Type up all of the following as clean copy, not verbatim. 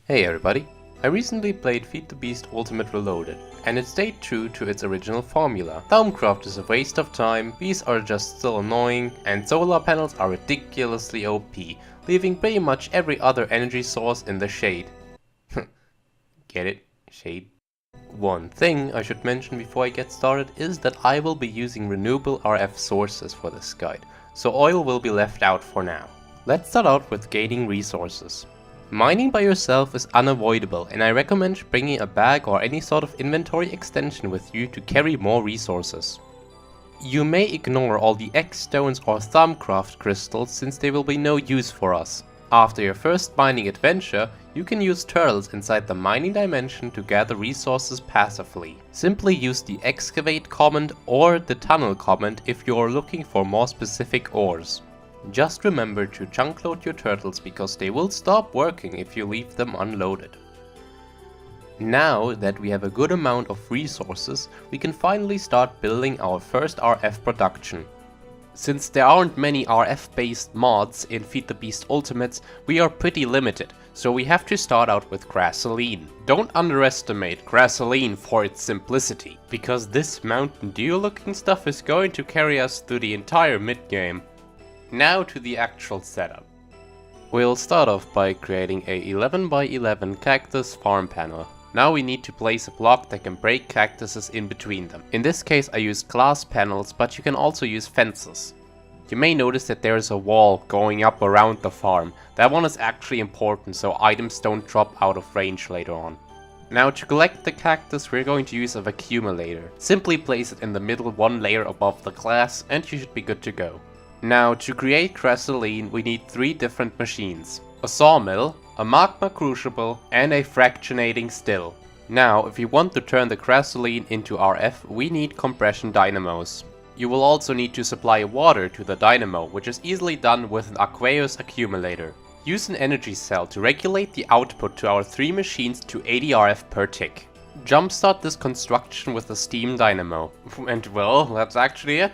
Hey everybody, I recently played FTB Ultimate Reloaded, and it stayed true to its original formula. Thaumcraft is a waste of time, bees are just still annoying, and solar panels are ridiculously OP, leaving pretty much every other energy source in the shade. Get it? Shade. One thing I should mention before I get started is that I will be using renewable RF sources for this guide, so oil will be left out for now. Let's start out with gaining resources. Mining by yourself is unavoidable, and I recommend bringing a bag or any sort of inventory extension with you to carry more resources. You may ignore all the X stones or Thaumcraft crystals since they will be no use for us. After your first mining adventure, you can use turtles inside the mining dimension to gather resources passively. Simply use the excavate command or the tunnel command if you are looking for more specific ores. Just remember to chunk load your turtles because they will stop working if you leave them unloaded. Now that we have a good amount of resources, we can finally start building our first RF production. Since there aren't many RF based mods in FTB Ultimates, we are pretty limited, so we have to start out with Grassoline. Don't underestimate Grassoline for its simplicity, because this Mountain Dew looking stuff is going to carry us through the entire mid-game. Now to the actual setup. We'll start off by creating a 11 by 11 cactus farm panel. Now we need to place a block that can break cactuses in between them. In this case I used glass panels, but you can also use fences. You may notice that there is a wall going up around the farm. That one is actually important so items don't drop out of range later on. Now to collect the cactus we're going to use a vacuumulator. Simply place it in the middle one layer above the glass and you should be good to go. Now to create Grassoline we need 3 different machines. A sawmill, a magma crucible and a fractionating still. Now if you want to turn the Grassoline into RF we need compression dynamos. You will also need to supply water to the dynamo, which is easily done with an aqueous accumulator. Use an energy cell to regulate the output to our 3 machines to 80 RF per tick. Jumpstart this construction with a steam dynamo. And well, that's actually it.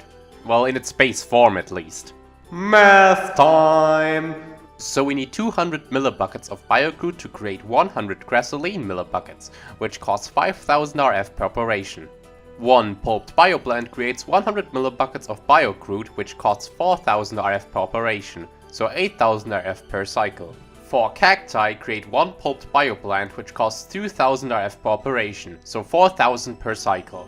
Well, in its base form at least. Math time! So we need 200 millibuckets of biocrude to create 100 Grassoline millibuckets, which costs 5000 RF per operation. One pulped bioplant creates 100 millibuckets of biocrude, which costs 4000 RF per operation, so 8000 RF per cycle. 4 cacti create 1 pulped bioplant, which costs 2000 RF per operation, so 4000 per cycle.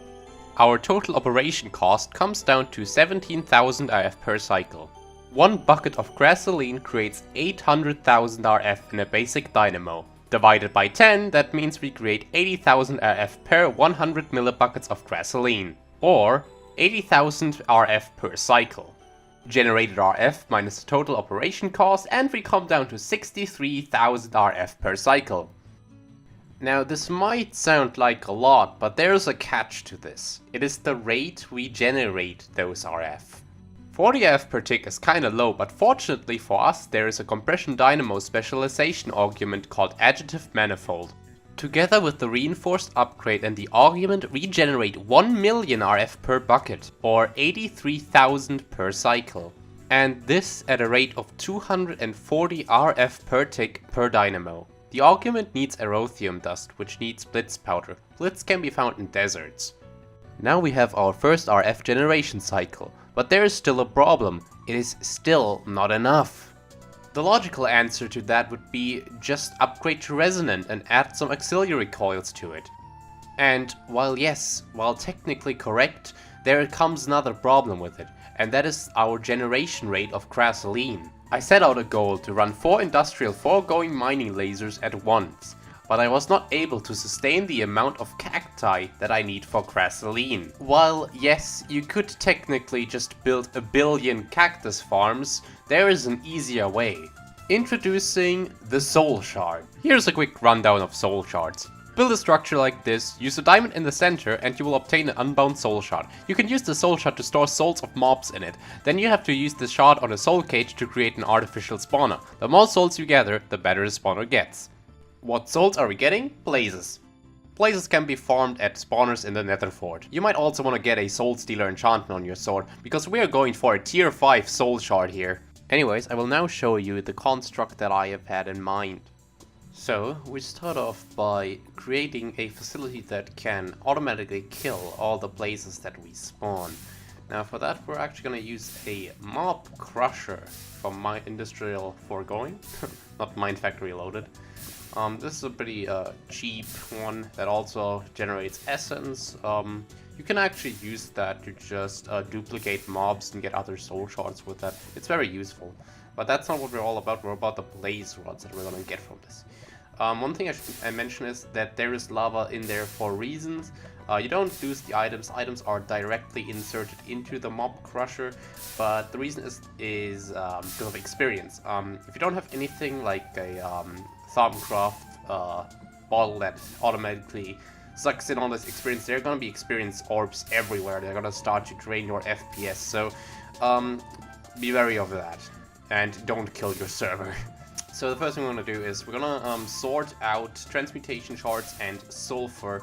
Our total operation cost comes down to 17,000 RF per cycle. 1 bucket of Grassoline creates 800,000 RF in a basic dynamo. Divided by 10, that means we create 80,000 RF per 100 millibuckets of Grassoline, or 80,000 RF per cycle. Generated RF minus the total operation cost and we come down to 63,000 RF per cycle. Now this might sound like a lot, but there's a catch to this. It is the rate we generate those RF. 40 RF per tick is kinda low, but fortunately for us there is a compression dynamo specialization argument called additive manifold. Together with the reinforced upgrade and the argument we generate 1 million RF per bucket, or 83,000 per cycle. And this at a rate of 240 RF per tick per dynamo. The argument needs erothium dust, which needs blitz powder. Blitz can be found in deserts. Now we have our first RF generation cycle, but there is still a problem. It is still not enough. The logical answer to that would be just upgrade to resonant and add some auxiliary coils to it. And while technically correct, there comes another problem with it, and that is our generation rate of Grassoline. I set out a goal to run 4 industrial foregoing mining lasers at once, but I was not able to sustain the amount of cacti that I need for Grassoline. While yes, you could technically just build a billion cactus farms, there is an easier way. Introducing the Soulshard. Here's a quick rundown of Soulshards. Build a structure like this, use a diamond in the center and you will obtain an unbound soul shard. You can use the soul shard to store souls of mobs in it. Then you have to use the shard on a soul cage to create an artificial spawner. The more souls you gather, the better the spawner gets. What souls are we getting? Blazes. Blazes can be farmed at spawners in the Nether Fort. You might also want to get a Soul Stealer enchantment on your sword, because we are going for a tier 5 soul shard here. Anyways, I will now show you the construct that I have had in mind. So we start off by creating a facility that can automatically kill all the blazes that we spawn. Now for that we're actually going to use a mob crusher from my industrial foregoing, not Mind Factory Loaded. This is a pretty cheap one that also generates essence. You can actually use that to just duplicate mobs and get other soul shards with that. It's very useful. But that's not what we're all about. We're about the blaze rods that we're going to get from this. One thing I mention is that there is lava in there for reasons. You don't lose the items. Items are directly inserted into the mob crusher, but the reason is because of experience. If you don't have anything like a Thermcraft bottle that automatically sucks in all this experience, there are going to be experience orbs everywhere. They're going to start to drain your FPS, so be wary of that and don't kill your server. So the first thing we're going to do is we're going to sort out transmutation shards and sulfur.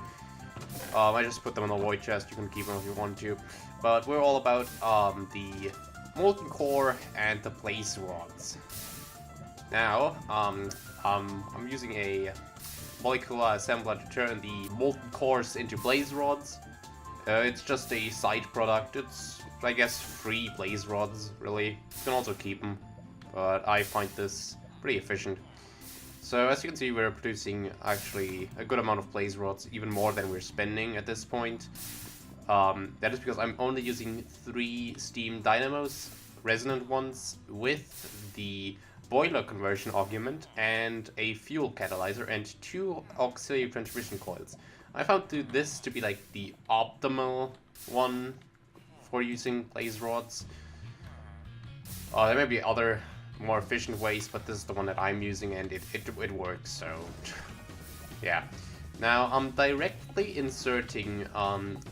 I just put them in the void chest. You can keep them if you want to, but we're all about the molten core and the blaze rods. Now I'm using a molecular assembler to turn the molten cores into blaze rods. It's just a side product. It's, I guess, free blaze rods, really. You can also keep them, but I find this pretty efficient. So as you can see, we're producing actually a good amount of blaze rods, even more than we're spending at this point. That is because I'm only using 3 steam dynamos, resonant ones, with the boiler conversion augment and a fuel catalyzer and 2 auxiliary transmission coils. I found this to be like the optimal one for using blaze rods. There may be other more efficient ways, but this is the one that I'm using and it works, so yeah. Now I'm directly inserting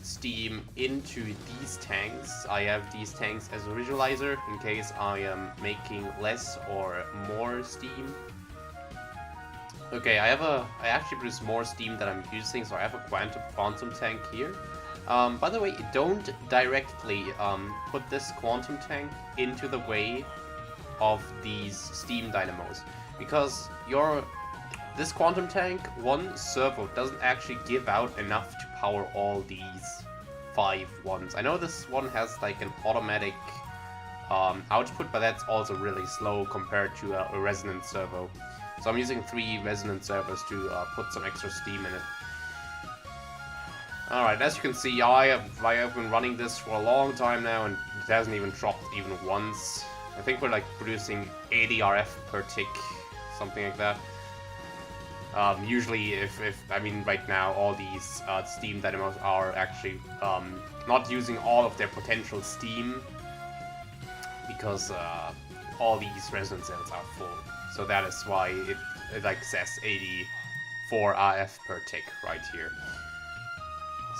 steam into these tanks. I have these tanks as a visualizer in case I am making less or more steam. Okay, I actually produce more steam than I'm using, so I have a quantum tank here. By the way, don't directly put this quantum tank into the way of these steam dynamos, because this quantum tank, one servo doesn't actually give out enough to power all these 5 ones. I know this one has like an automatic output, but that's also really slow compared to a resonant servo. So I'm using 3 resonant servos to put some extra steam in it. Alright, as you can see, I have been running this for a long time now, and it hasn't even dropped even once. I think we're like producing 80 RF per tick, something like that. Usually, I mean, right now, all these steam dynamos are actually not using all of their potential steam, because all these resonance cells are full. So that is why it like says 84 RF per tick right here.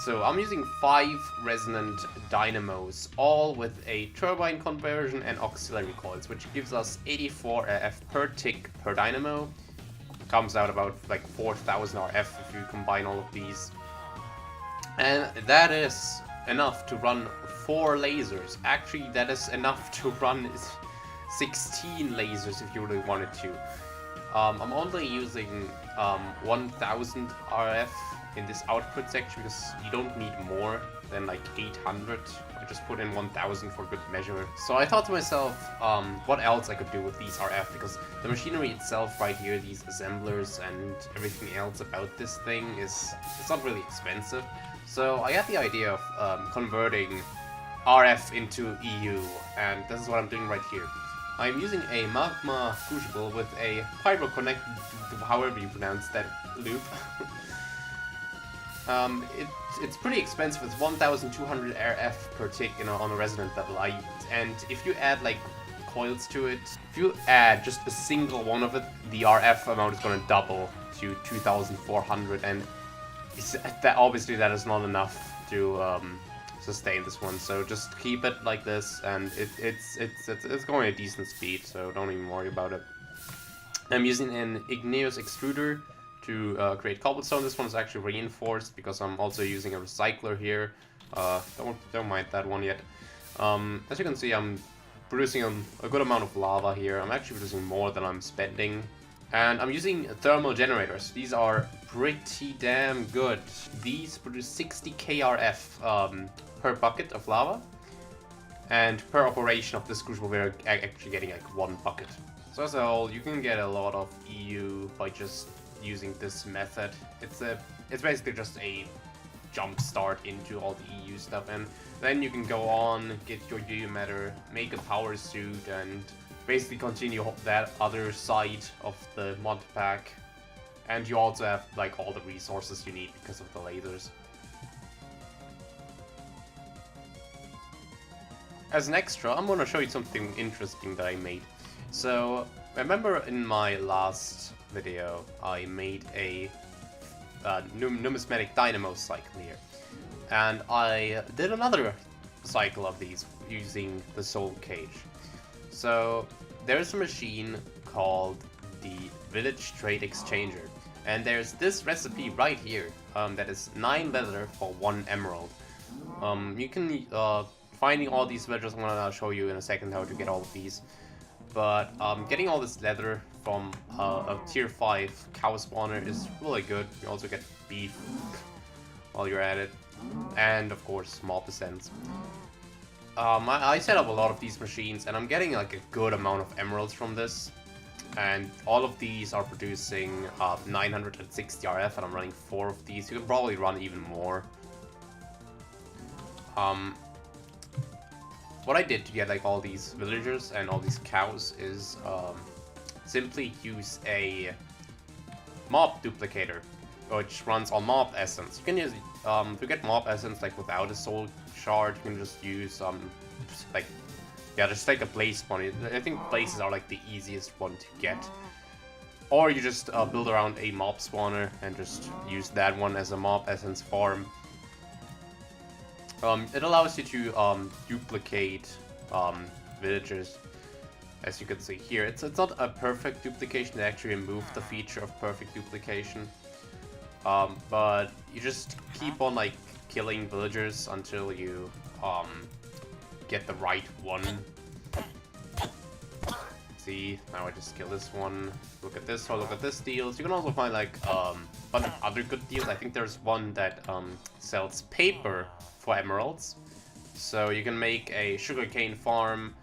So I'm using 5 resonant dynamos, all with a turbine conversion and auxiliary coils, which gives us 84 RF per tick per dynamo. Comes out about like 4,000 RF if you combine all of these. And that is enough to run 4 lasers. Actually, that is enough to run 16 lasers if you really wanted to. I'm only using 1,000 RF in this output section because you don't need more than like 800. I just put in 1,000 for good measure. So I thought to myself, what else I could do with these RF, because the machinery itself right here, these assemblers and everything else about this thing it's not really expensive. So I had the idea of converting RF into EU, and this is what I'm doing right here. I'm using a magma crucible with a pyro connect, however you pronounce that loop. It's pretty expensive. It's 1,200 RF per tick, on a resonant level. And if you add like coils to it, if you add just a single one of it, the RF amount is going to double to 2,400, and obviously that is not enough to sustain this one. So just keep it like this, and it's going at a decent speed. So don't even worry about it. I'm using an igneous extruder to create cobblestone. This one is actually reinforced because I'm also using a recycler here. Don't mind that one yet. As you can see, I'm producing a good amount of lava here. I'm actually producing more than I'm spending. And I'm using thermal generators. These are pretty damn good. These produce 60 KRF per bucket of lava. And per operation of this crucible, we're actually getting like 1 bucket. So as a whole, you can get a lot of EU by just using this method. It's basically just a jump start into all the EU stuff, and then you can go on, get your EU matter, make a power suit, and basically continue that other side of the mod pack. And you also have like all the resources you need because of the lasers. As an extra, I'm gonna show you something interesting that I made. So, remember in my last video, I made a numismatic dynamo cycle here. And I did another cycle of these using the soul cage. So, there's a machine called the Village Trade Exchanger. And there's this recipe right here that is 9 leather for 1 emerald. You can finding all these villagers, I'm gonna show you in a second how to get all of these. But getting all this leather from a tier 5 cow spawner is really good. You also get beef while you're at it. And of course, mob essence. I set up a lot of these machines and I'm getting like a good amount of emeralds from this. And all of these are producing 960 RF, and I'm running 4 of these. You can probably run even more. What I did to get like all these villagers and all these cows is simply use a mob duplicator, which runs on mob essence. You can use to get mob essence like without a soul shard. You can just use just like a blaze spawn. I think blazes are like the easiest one to get. Or you just build around a mob spawner and just use that one as a mob essence farm. It allows you to duplicate villagers, as you can see here. It's not a perfect duplication. They actually removed the feature of perfect duplication, but you just keep on like killing villagers until you get the right one. See, now I just kill this one. Look at this, or look at this deals. You can also find like a bunch of other good deals. I think there's one that sells paper for emeralds. So you can make a sugarcane farm,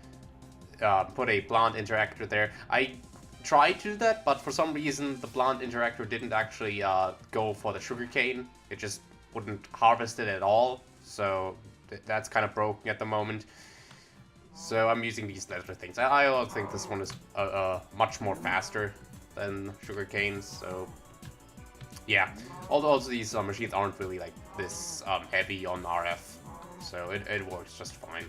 put a plant interactor there. I tried to do that, but for some reason the plant interactor didn't actually go for the sugarcane. It just wouldn't harvest it at all. So that's kind of broken at the moment. So I'm using these leather things. I also think this one is much more faster than sugarcane. So yeah, although these machines aren't really like this heavy on RF, so it works just fine.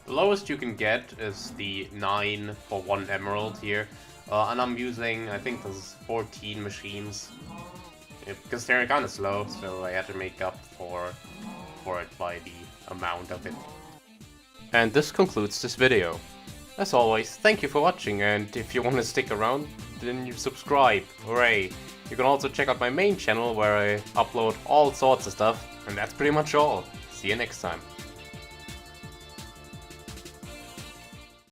The lowest you can get is the 9 for 1 emerald here, and I'm using, I think there's 14 machines, because they're kind of slow, so I had to make up for it by the amount of it. And this concludes this video. As always, thank you for watching, and if you want to stick around, then you subscribe. Hooray! You can also check out my main channel where I upload all sorts of stuff, and that's pretty much all. See you next time.